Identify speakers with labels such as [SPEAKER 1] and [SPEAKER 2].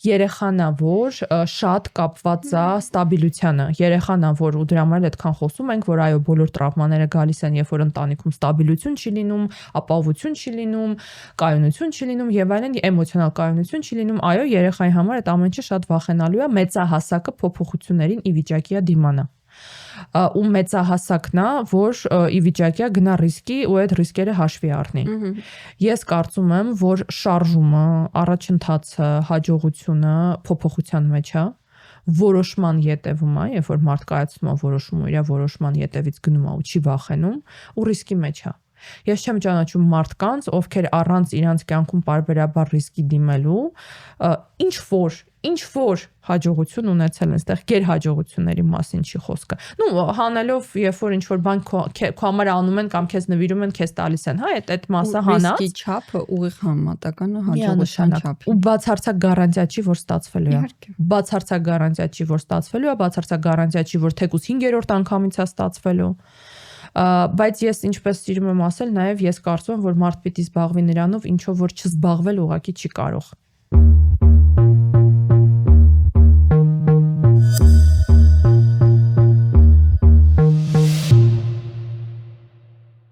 [SPEAKER 1] երեխան է, որ շատ կապված է ստաբիլությանը, երեխան է, որ ու դրա համար այդքան խոսում ենք, որ այո, բոլոր տրավմաները գալիս են, երբ որ ընտանիքում ստաբիլություն չի լինում, ապահովություն չի լինում, կայունություն չի լինում եւ այլն, էմոցիոնալ կայունություն չի լինում, այո, երեխայի համար այդ ամեն ինչը շատ վախենալու է, մեծահասակը փոփոխություններին ի վիճակի է դիմանա։ Ու մեծահասակն է, որ ի վիճակի է գնա ռիսկի ու այդ ռիսկերը հաշվի առնի։ Ես կարծում եմ, որ շարժումը, առաջընթացը, հաջողությունը փոփոխության մեջ է, որոշման ետևում է, երբ որ մարդ կայացնում է որոշում ու իր որոշման ետևից գնում է ու չի վախենում, ու ռիսկի մեջ է։ Ես չեմ ճանաչում մարդկանց, ովքեր առանց իրանց կյանքում պարբերաբար ռիսկի դիմելու, ինչ որ հաջողություն ունեցել են, այդտեղ գերհաջողությունների մասին չի խոսքը։ Հանելով, երբ որ ինչ-որ բան քո համար անում են կամ քեզ նվիրում են, քեզ տալիս են, հա, այդ մասը հանած։
[SPEAKER 2] Ռիսկի չափը ուղիղ համեմատական է հաջողության չափին։
[SPEAKER 1] Ու բացարձակ գարանտիա չի, որ ստացվելու է։ Բացարձակ գարանտիա չի, որ ստացվելու է, բացարձակ գարանտիա չի, որ թեկուզ 5-րդ անգամից է ստացվելու։ Բայց ես ինչպես սիրում եմ ասել, նաև ես կարծում եմ, որ մարդ պիտի զբաղվի նրանով, ինչով որ չզբաղվել ուղղակի չի կարող։